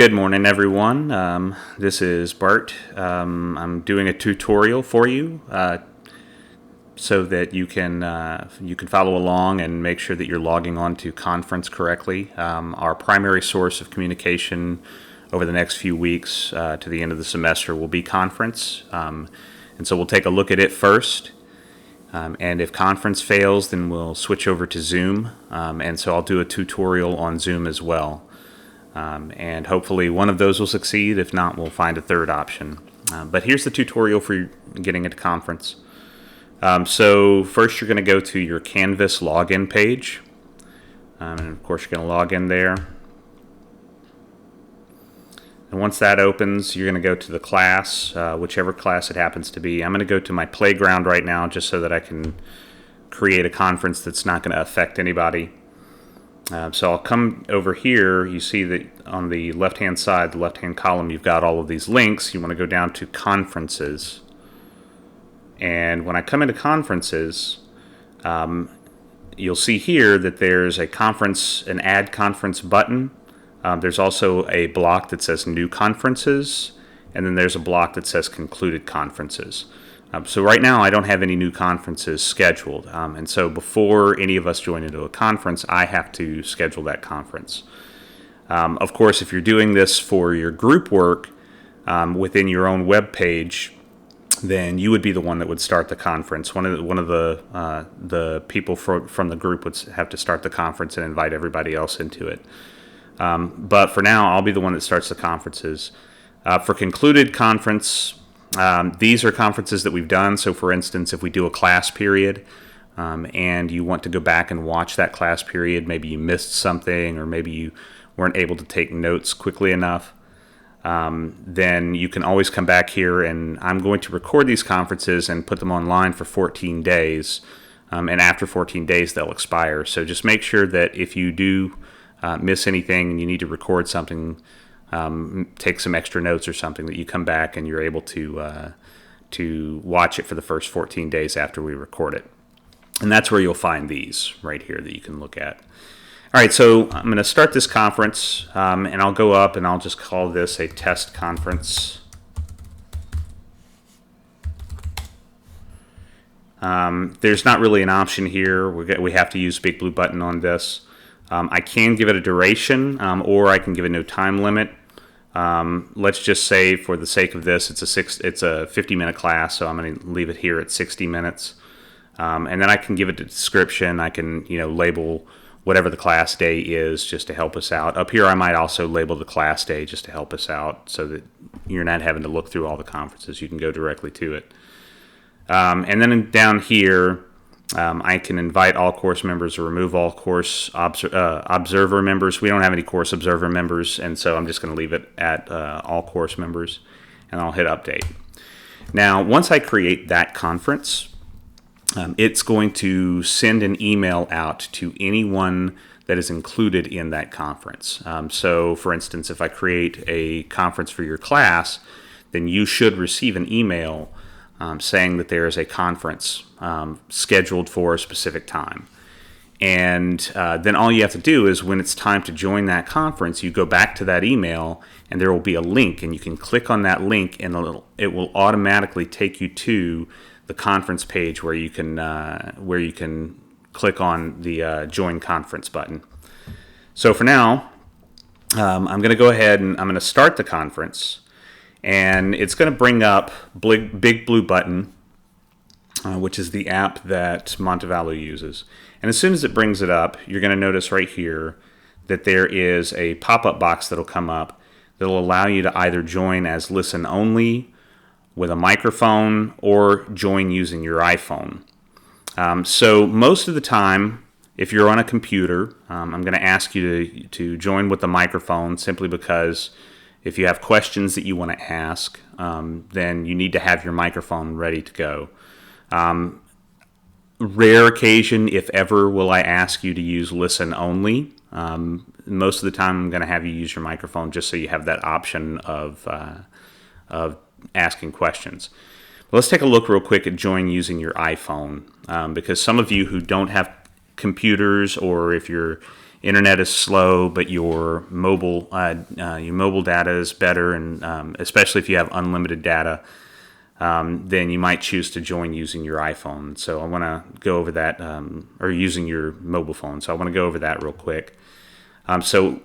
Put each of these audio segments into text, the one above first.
Good morning, everyone. This is Bart. I'm doing a tutorial for you so that you can follow along and make sure that you're logging on to Conference correctly. Our primary source of communication over the next few weeks to the end of the semester will be Conference, and so we'll take a look at it first. And if Conference fails, then we'll switch over to Zoom, and so I'll do a tutorial on Zoom as well. And hopefully one of those will succeed. If not, we'll find a third option. But here's the tutorial for getting into Conference. So first you're going to go to your Canvas login page. And of course you're going to log in there. And once that opens, you're going to go to the class, whichever class it happens to be. I'm going to go to my playground right now just so that I can create a conference that's not going to affect anybody. So I'll come over here. You see that on the left-hand side, the left-hand column, you've got all of these links. You want to go down to Conferences. And when I come into Conferences, you'll see here that there's a conference, an Add Conference button. There's also a block that says New Conferences, and then there's a block that says Concluded Conferences. So right now I don't have any new conferences scheduled, and so before any of us join into a conference, I have to schedule that conference. Of course, if you're doing this for your group work within your own web page, then you would be the one that would start the conference. One of the people from the group would have to start the conference and invite everybody else into it. But for now, I'll be the one that starts the conferences. For concluded conference, these are conferences that we've done. So for instance, if we do a class period and you want to go back and watch that class period, maybe you missed something or maybe you weren't able to take notes quickly enough, then you can always come back here, and I'm going to record these conferences and put them online for 14 days. And after 14 days, they'll expire. So just make sure that if you do miss anything and you need to record something, take some extra notes or something, that you come back and you're able to watch it for the first 14 days after we record it. And that's where you'll find these right here that you can look at. All right, so I'm going to start this conference, and I'll go up and I'll just call this a test conference. There's not really an option here. We have to use big blue button on this. I can give it a duration, or I can give it no time limit. Let's just say, for the sake of this, it's a 50-minute class, so I'm going to leave it here at 60 minutes. And then I can give it a description. I can, label whatever the class day is just to help us out. Up here, I might also label the class day just to help us out, so that you're not having to look through all the conferences. You can go directly to it. And then down here, I can invite all course members or remove all course observer members. We don't have any course observer members, and so I'm just going to leave it at all course members, and I'll hit update. Now, once I create that conference, it's going to send an email out to anyone that is included in that conference. So, for instance, if I create a conference for your class, then you should receive an email saying that there is a conference scheduled for a specific time. And then all you have to do is, when it's time to join that conference, you go back to that email and there will be a link, and you can click on that link and it will automatically take you to the conference page where you can click on the join conference button. So for now, I'm going to go ahead and I'm going to start the conference. And it's going to bring up Big Blue Button, which is the app that Montevallo uses. And as soon as it brings it up, you're going to notice right here that there is a pop-up box that'll come up that'll allow you to either join as listen only with a microphone or join using your iPhone. So most of the time, if you're on a computer, I'm going to ask you to join with the microphone, simply because if you have questions that you want to ask, then you need to have your microphone ready to go. Rare occasion, if ever, will I ask you to use listen only. Most of the time I'm going to have you use your microphone just so you have that option of asking questions. Let's take a look real quick at join using your iPhone, because some of you who don't have computers, or if you're internet is slow, but your mobile data is better, and especially if you have unlimited data, then you might choose to join using your iPhone. So I want to go over that, or using your mobile phone. So I want to go over that real quick. So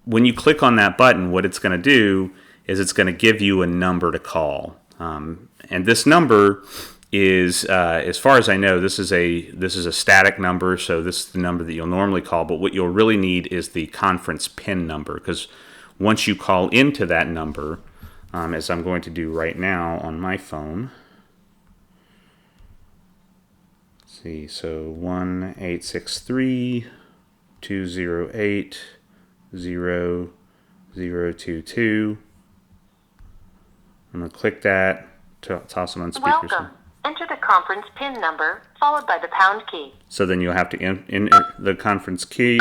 when you click on that button, what it's going to do is it's going to give you a number to call, and this number is, as far as I know, this is a static number. So this is the number that you'll normally call. But what you'll really need is the conference PIN number, because once you call into that number, as I'm going to do right now on my phone. Let's see, so 1-863-208-0022. I'm going to click that, toss them on speakers. Welcome. Enter the conference PIN number, followed by the pound key. So then you'll have to enter the conference key,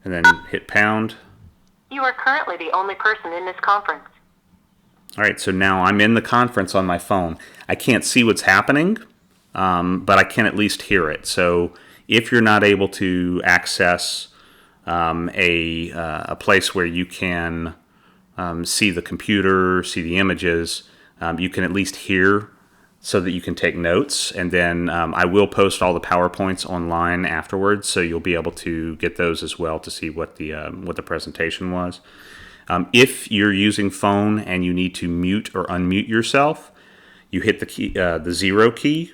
and then hit pound. You are currently the only person in this conference. All right, so now I'm in the conference on my phone. I can't see what's happening, but I can at least hear it. So if you're not able to access a place where you can see the computer, see the images, you can at least hear so that you can take notes. And then I will post all the PowerPoints online afterwards, so you'll be able to get those as well to see what the presentation was. If you're using phone and you need to mute or unmute yourself, you hit the key, the 0 key.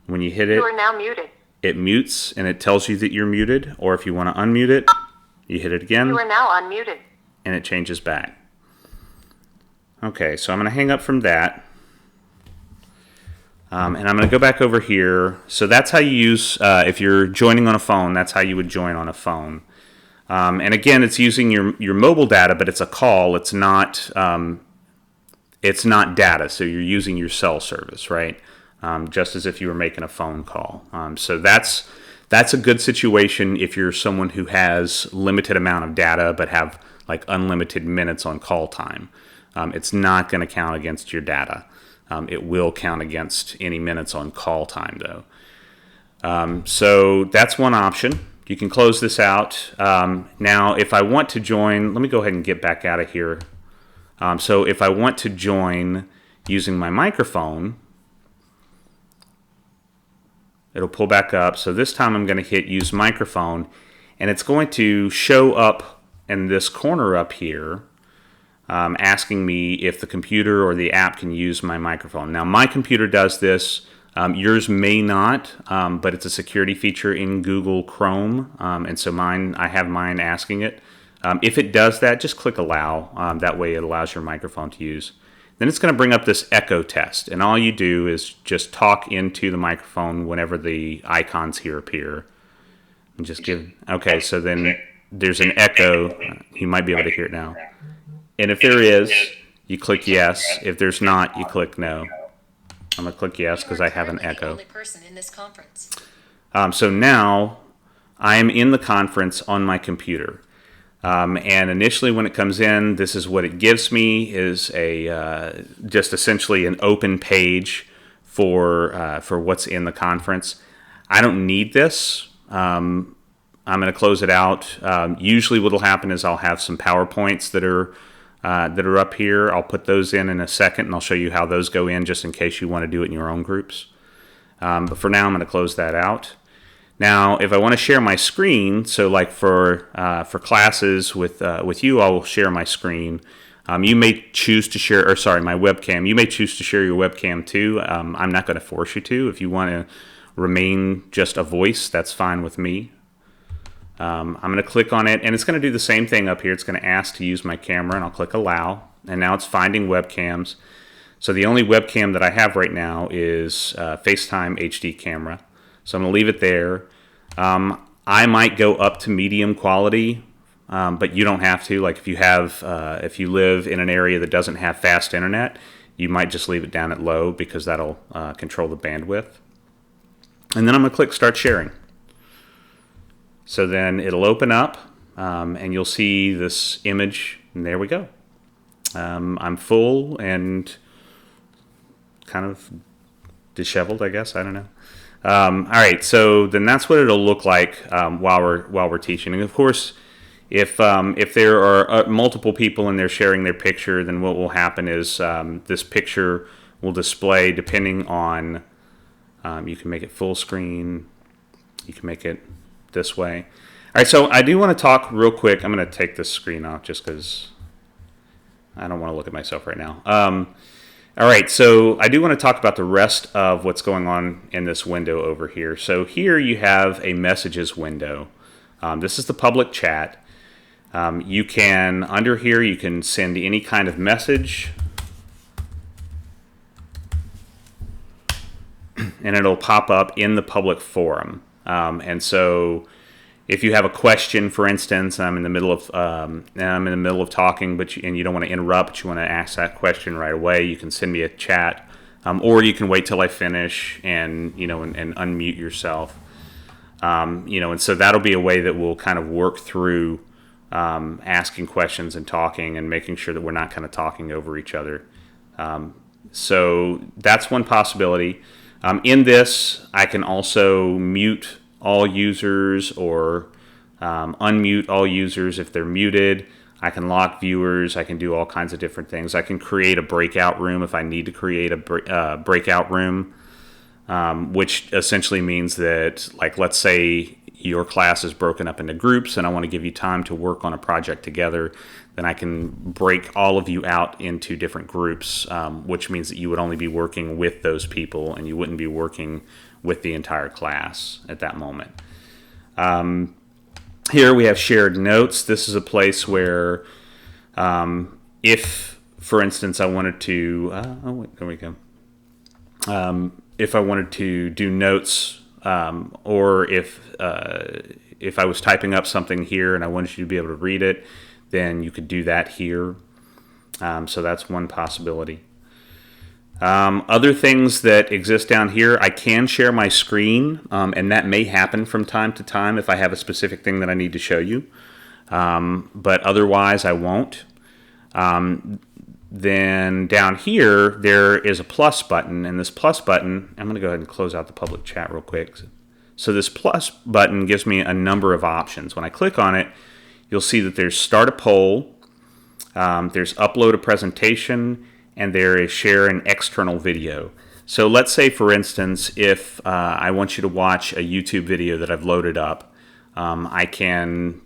When you hit it, you are now muted. It mutes and it tells you that you're muted. Or if you want to unmute it, you hit it again. You are now unmuted. And it changes back. Okay, so I'm going to hang up from that. And I'm going to go back over here. So that's how you use, if you're joining on a phone, that's how you would join on a phone. And again, it's using your mobile data, but it's a call. It's not data. So you're using your cell service, right? Just as if you were making a phone call. So that's a good situation if you're someone who has limited amount of data, but have like unlimited minutes on call time. It's not going to count against your data. It will count against any minutes on call time, though. So that's one option. You can close this out. Now, if I want to join, let me go ahead and get back out of here. So if I want to join using my microphone, it'll pull back up. So this time I'm going to hit use microphone, and it's going to show up in this corner up here, asking me if the computer or the app can use my microphone. Now, my computer does this. Yours may not, but it's a security feature in Google Chrome, and so I have mine asking it. If it does that, just click allow. That way it allows your microphone to use. Then it's going to bring up this echo test, and all you do is just talk into the microphone whenever the icons here appear. And just give, okay, so then there's an echo. You might be able to hear it now. And if there is, you click yes. If there's not, you click no. I'm going to click yes because I have an echo. So now I am in the conference on my computer. And initially when it comes in, this is what it gives me, is a just essentially an open page for what's in the conference. I don't need this. I'm going to close it out. Usually what will happen is I'll have some PowerPoints that are up here. I'll put those in a second, and I'll show you how those go in just in case you want to do it in your own groups. But for now, I'm going to close that out. Now, if I want to share my screen, so like for classes with you, I'll share my screen. You may choose to share, or sorry, my webcam. You may choose to share your webcam too. I'm not going to force you to. If you want to remain just a voice, that's fine with me. I'm going to click on it, and it's going to do the same thing up here. It's going to ask to use my camera, and I'll click allow. And now it's finding webcams. So the only webcam that I have right now is FaceTime HD camera. So I'm going to leave it there. I might go up to medium quality, but you don't have to. Like if you live in an area that doesn't have fast internet, you might just leave it down at low because that'll control the bandwidth. And then I'm going to click Start Sharing. So then it'll open up, and you'll see this image, and there we go. I'm full and kind of disheveled, I guess. I don't know. All right, so then that's what it'll look like while we're teaching. And of course, if there are multiple people and they're sharing their picture, then what will happen is this picture will display depending on. You can make it full screen. You can make it this way. All right, so I do want to talk real quick. I'm going to take this screen off just because I don't want to look at myself right now. All right, so I do want to talk about the rest of what's going on in this window over here. So here you have a messages window. This is the public chat. You can, under here, you can send any kind of message. And it'll pop up in the public forum. And so if you have a question, for instance, I'm in the middle of talking, and you don't want to interrupt, but you want to ask that question right away, you can send me a chat, or you can wait till I finish and unmute yourself. And so that'll be a way that we'll kind of work through asking questions and talking and making sure that we're not kind of talking over each other. So that's one possibility. In this, I can also mute all users or unmute all users if they're muted. I can lock viewers. I can do all kinds of different things. I can create a breakout room if I need to create a breakout room, which essentially means that, like, let's say your class is broken up into groups and I want to give you time to work on a project together, then I can break all of you out into different groups, which means that you would only be working with those people and you wouldn't be working with the entire class at that moment. Here we have shared notes. This is a place where if, for instance, I wanted to, there we go. If I wanted to do notes, or if I was typing up something here and I wanted you to be able to read it, then you could do that here. So that's one possibility. Other things that exist down here, I can share my screen, and that may happen from time to time if I have a specific thing that I need to show you. But otherwise, I won't. Then down here, there is a plus button, and this plus button, I'm going to go ahead and close out the public chat real quick. So this plus button gives me a number of options. When I click on it, you'll see that there's start a poll, there's upload a presentation, and there is share an external video. So let's say, for instance, if I want you to watch a YouTube video that I've loaded up, I can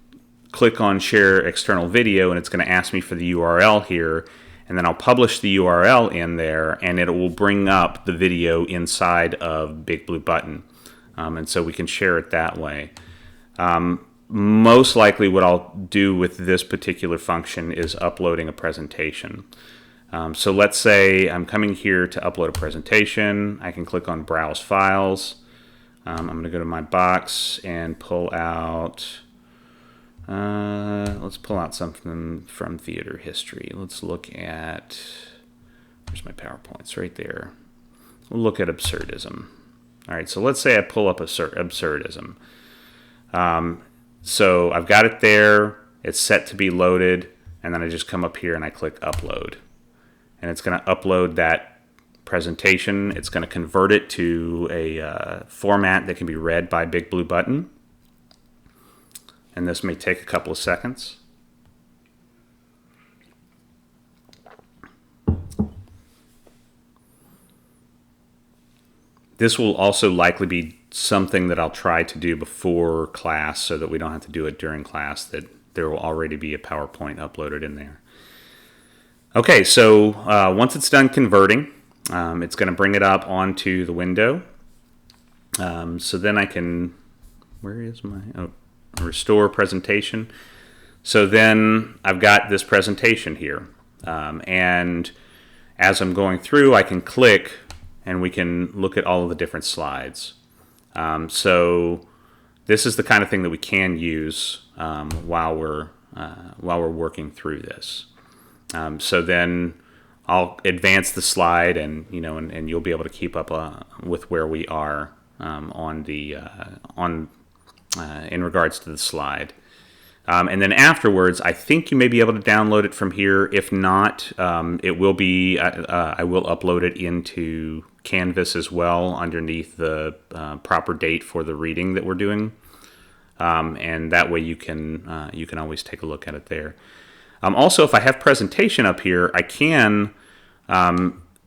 click on share external video, and it's going to ask me for the URL here, and then I'll publish the URL in there, and it will bring up the video inside of Big Blue Button. And so we can share it that way. Most likely what I'll do with this particular function is uploading a presentation. So let's say I'm coming here to upload a presentation. I can click on Browse Files. I'm going to go to my box and pull out, let's pull out something from theater history. Let's look at, where's my PowerPoints? Right there. We'll look at absurdism. All right, so let's say I pull up absurdism. So I've got it there. It's set to be loaded. And then I just come up here and I click Upload. And it's going to upload that presentation. It's going to convert it to a format that can be read by Big Blue Button. And this may take a couple of seconds. This will also likely be something that I'll try to do before class so that we don't have to do it during class, that there will already be a PowerPoint uploaded in there. Okay, so once it's done converting, it's going to bring it up onto the window. So then I can, where is my, restore presentation. So then I've got this presentation here. And as I'm going through, I can click and we can look at all of the different slides. So this is the kind of thing that we can use while we're working through this. So then I'll advance the slide, and and you'll be able to keep up with where we are in regards to the slide. And then afterwards, I think you may be able to download it from here. If not, it will be. I will upload it into Canvas as well underneath the proper date for the reading that we're doing. And that way you can always take a look at it there. Also, if I have presentation up here, I can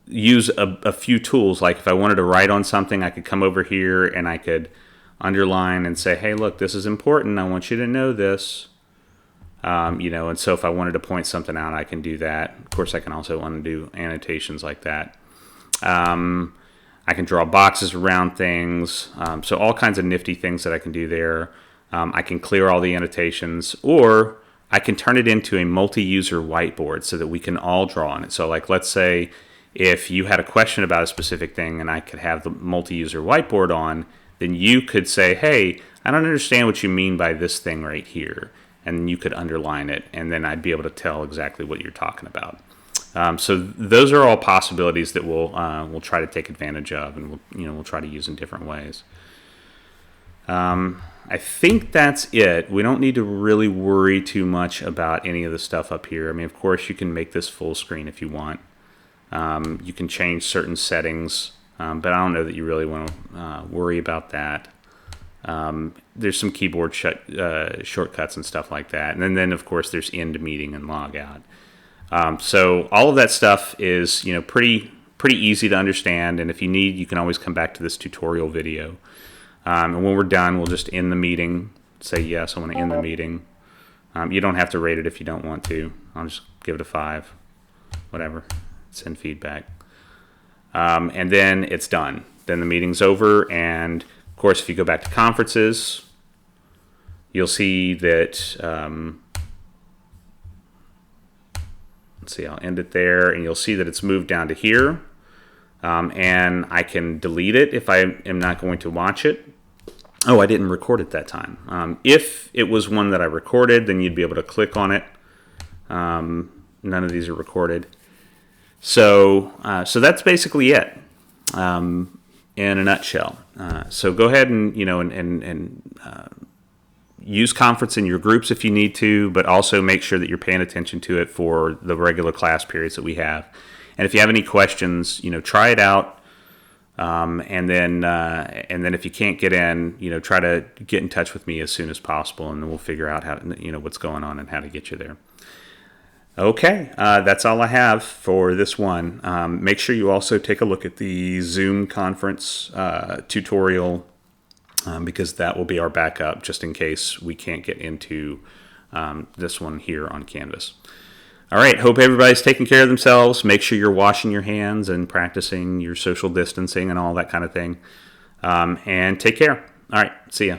use a few tools. Like if I wanted to write on something, I could come over here and I could underline and say, hey, look, this is important. I want you to know this. And so if I wanted to point something out, I can do that. Of course, I can also undo annotations like that. I can draw boxes around things. So all kinds of nifty things that I can do there. I can clear all the annotations, or I can turn it into a multi-user whiteboard so that we can all draw on it. So like, let's say if you had a question about a specific thing and I could have the multi-user whiteboard on, then you could say, hey, I don't understand what you mean by this thing right here. And you could underline it, and then I'd be able to tell exactly what you're talking about. So those are all possibilities that we'll try to take advantage of, and we'll try to use in different ways. I think that's it. We don't need to really worry too much about any of the stuff up here. I mean, of course, you can make this full screen if you want. You can change certain settings, but I don't know that you really want to worry about that. There's some keyboard shortcuts and stuff like that. And then of course, there's end meeting and log out. So all of that stuff is, pretty easy to understand. And if you need, you can always come back to this tutorial video. And when we're done, we'll just end the meeting. Say, yes, I want to end the meeting. You don't have to rate it if you don't want to. I'll just give it a 5. Whatever. Send feedback. And then it's done. Then the meeting's over. And, of course, if you go back to conferences, you'll see that... let's see, I'll end it there. And you'll see that it's moved down to here. And I can delete it if I am not going to watch it. Oh, I didn't record it that time. If it was one that I recorded, then you'd be able to click on it. None of these are recorded. So that's basically it in a nutshell. So go ahead and use Conference in your groups if you need to, but also make sure that you're paying attention to it for the regular class periods that we have. And if you have any questions, try it out. And then if you can't get in, try to get in touch with me as soon as possible, and then we'll figure out how, what's going on and how to get you there. Okay, that's all I have for this one. Make sure you also take a look at the Zoom conference tutorial, because that will be our backup just in case we can't get into this one here on Canvas. All right, hope everybody's taking care of themselves. Make sure you're washing your hands and practicing your social distancing and all that kind of thing. And take care. All right, see ya.